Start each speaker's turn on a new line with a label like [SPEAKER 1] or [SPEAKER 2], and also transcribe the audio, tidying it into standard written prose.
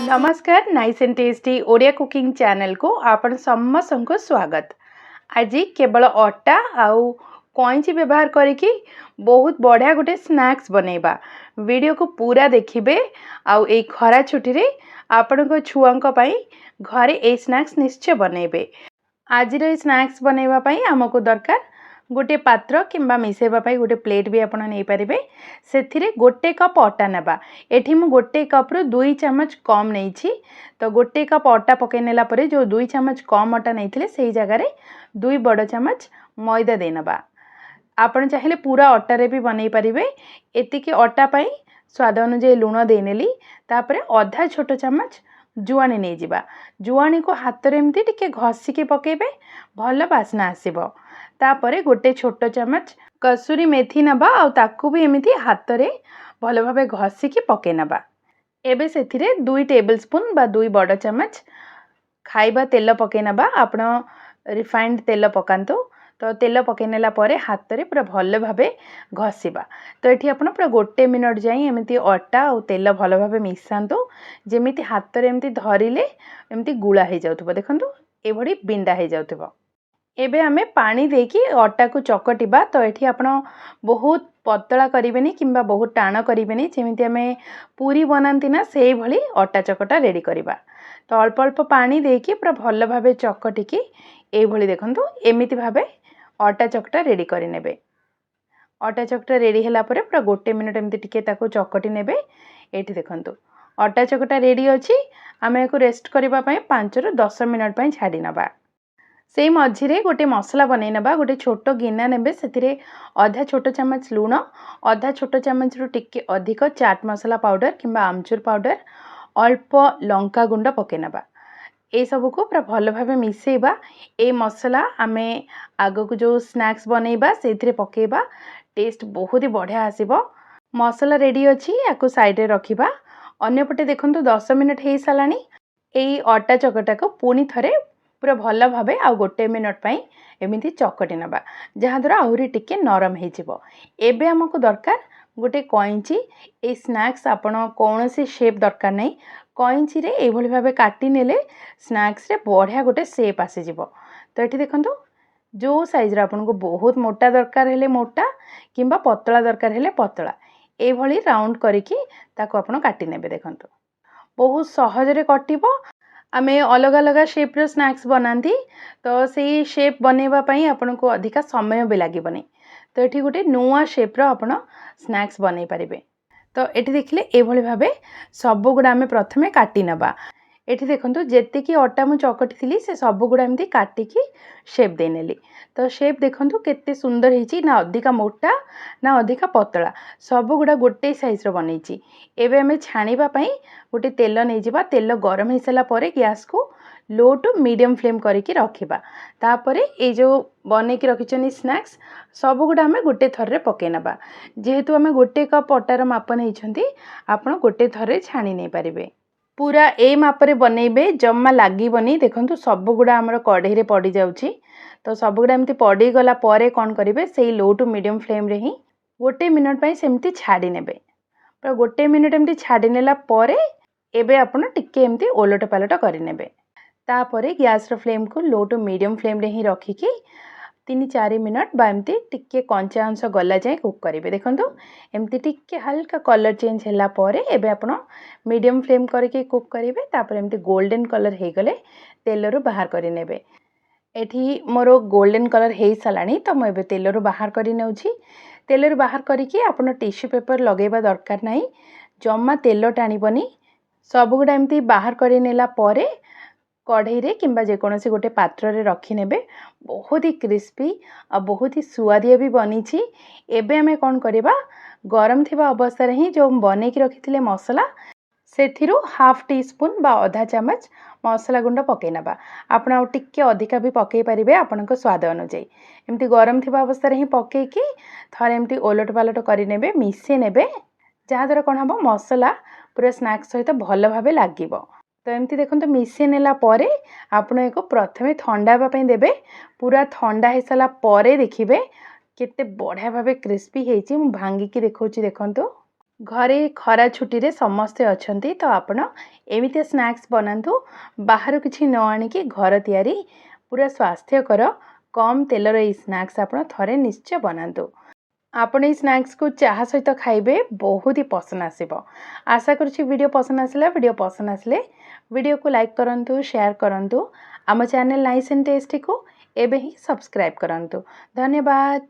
[SPEAKER 1] नमस्कार nice and tasty Odia cooking channel को आपण समस्त को स्वागत। आज केवल अटा आउ कईची व्यवहार करके बहुत बढ़िया गोटे स्नैक्स बनैबा। वीडियो को पूरा देखिए आउ ए खरा छुट्टी रे आपण को छुआ घरे ए स्नैक्स निश्चय बनैबे। आज स्नैक्स बनैबा पई हमको दरकार गोटे पात्र किंबा मिसेबा पई गोटे प्लेट भी आपण नहीं पारिबे। सेथिरे गोटे कप अटा नेबा। एठी मु गोटे कप रो 2 चम्मच कम नेछि। तो गोटे कप अटा पके नेला परे जो 2 चम्मच कम अटा नेथिले सेही जगह रे 2 बड़ चम्मच मैदा देनबा। आपण चाहिले पूरा अटा रे भी बनै पारिबे। एतिकी अटा पई स्वाद अनुसार लूण देनेली। तापरे आधा छोट चम्मच जुआनी नहीं जिबा। जुआनी को हाथ रे एमती टिके घसिके पकेबे भल बास्ना आसीबो। तापरे गोटे छोट चम्मच कसूरी मेथी नबा आ ताकू भी एमिति हाथ रे भल भाबे घसिके पके नबा। एबे सेथिरे 2 टेबल स्पून बा 2 बड़ चम्मच खाइबा तेल पके नबा। आपण रिफाइंड तेल पकांतो। तो तेल पके नेला परे हाथ रे पूरा भल भाबे घसीबा। तो एठी आपण पूरा गोटे मिनट जाई एमिति अटा और तेल भल भाबे मिसांतो जेमिति हाथ रे एमिति धरिले एमिति गुळा हे जाउथबो। देखंतु ए भडी बिंडा हे जाउथबो। एबे हमें पानी देकी अटा को चकटिबा। तो एठी आपण बहुत पतला करिबेनी किंबा बहुत टाण करिबेनी। जेमिति हमें पूरी बनांती ना सेही भली अटा चकटा रेडी करिबा। तो अल्प अल्प पानी देकी पूरा भल भाबे चकटिकी ए भली देखंतु एमिति भाबे अटा चकटा रेडी करि नेबे। अटा चकटा रेडी होला परे पूरा गोटे मिनिट एमिति टिके ताको चकटी नेबे। एठी देखंतु अटा चकटा रेडी अछि। आमे एको रेस्ट करिबा पई 5 रु 10 मिनिट पई छाडी नबा। से मझिरे गोटे मसला बनै नबा। गोटे छोट गिना नेबे सेथिरे आधा छोट चम्मच लूण, आधा छोट चम्मच रु टिके अधिक चाट मसला पाउडर किंबा आमचूर पाउडर, अल्प लंका गुंड पके नबा। ए सब को पूरा भल भाबे मिसेइबा। ए मसला आमे आगो को जो स्नैक्स बनैबा सेथिरे पकेबा। टेस्ट बहुत ही बढ़िया आसीबो। मसला रेडी अछि। याको साइड रे रखिबा। अन्य पटे देखंतु 10 मिनिट हेई सालानी। एई अटा चकटा को पुनी थरे पूरा भल भाबे आ गोटे मिनट पई एमिति चकटी नबा जहा द्वारा आहुरी टिके नरम हे जिवो। एबे हमको दरकार गोटे कईची। ए स्नैक्स आपण कोनोसी शेप दरकार नहीं। कईची रे ए भली भाबे काटी नेले स्नैक्स रे बढ़िया गोटे शेप आसी जिवो। तो एठी देखंतु जो साइज रे आपण को बहुत मोटा दरकार हेले मोटा किंबा पतला दरकार हेले पतला ए भली राउंड करिकी ताको आपण काटी नेबे। देखंतु बहुत सहज रे कटिबो। आमे अलग अलग शेप रो स्नैक्स बनाती। तो से शेप बनैबा पई आपण को अधिका समय भी लागिबनी। तो एठी गोटे नुआ शेप रो आपण स्नैक्स बनै पारिबे। तो एठी देखिले ए भली भाबे सब गुडा आमे प्रथमे काटी नबा। एठी देखंतु जेतिकी अटा मु चकटी थिली से सब गुडा एमती काटिकी शेप देनेली। तो शेप देखंतु केते सुंदर हिची ना अधिका मोटा ना अधिका पतला सब गुडा गोटे साइज रो बनैची। एबे हमें छाणीबा पई गोटे तेल नै जिबा। तेल गरम हे सला परे गैस को लो टू मीडियम फ्लेम करके रखिबा। तापरे ए जो बने की रखिचनी स्नैक्स सब गुडा हमें गोटे थर रे पके नबा। जेहेतु हमें गोटे कप अटार माप नैछंती आपण गोटे थर रे छाणी नै पारिबे। पूरा ए माप रे बनैबे जम्मा लागिबनी। देखंतु सब गुडा हमर कढ़ई रे पड़ी जाउची। तो सब गुडा एमती पड़ी गला परे कोन करिवे सेही लो टू मीडियम फ्लेम रे ही गोटे मिनिट पई सेमती छाडी नेबे। पर गोटे मिनिट एमती छाडी नेला परे एबे आपण टिके एमती ओलट पालट करि नेबे। तापरे गैस रो फ्लेम को लो टू मीडियम फ्लेम रे ही रखिकी 3-4 मिनट बा एमती टिके कंचा अंश गला जाए कुक करिवे। देखंतु एमती टिके हल्का कलर चेंज होला परे एबे आपण मीडियम फ्लेम करके कुक करिवे। तापर एमती गोल्डन कलर हे गले तेल रो बाहर करि नेबे। एठी मोरो गोल्डन कलर हे सलानी। तो म एबे तेल रो बाहर करि नेउची। तेल रो बाहर करिकी आपण टिश्यू पेपर लगेबा दरकार नाही। जम्मा तेल टाणीबनी। सब गुडा एमती बाहर करि नेला परे कढ़ई रे किंबा जे कोनोसी गोटे पात्र रे रखि नेबे। बहुत ही क्रिस्पी आ बहुत ही सुआदिया भी बनीची। एबे हमें कोन करिबा गरम थिबा अवस्था रे ही जो बने की रखिथिले मसला सेथिरु हाफ टी स्पून बा आधा चम्मच मसला गुंड पके नबा। आपण आ टिके अधिका भी पके परिबे आपनको स्वाद अनुसार। एमती गरम थिबा अवस्था रे ही पके की थरे एमती ओलट पालट करि नेबे मिसे नेबे जहा द्वारा कोन हबो मसला पूरा स्नैक्स सहित भल भाबे लागिबो। तो एमती देखंतु मिसे नेला परे आपण एको प्रथमे ठंडा बा पई देबे। पूरा ठंडा हे सला परे देखिबे केते बढ़िया भाबे क्रिस्पी हेची। मु भांगी की देखौची देखंतु घरे खरा छुट्टी रे समस्ते अछंती तो आपण एमितिया स्नैक्स बनातु बाहर किछि न आनिकी घर तयारी पूरा स्वास्थ्यकर कम तेलर ए स्नैक्स आपण थरे निश्चय बनातु। आपण ए स्नैक्स को चाहा सहित खाइबे बहुत ही पसंद आसीबो। आशा करूछि वीडियो पसंद आसला। वीडियो पसंद आसले वीडियो को लाइक करंतु, शेयर करंतु। आम चैनल नाइस एंड टेस्टी को एबे ही सब्सक्राइब करंतु। धन्यवाद।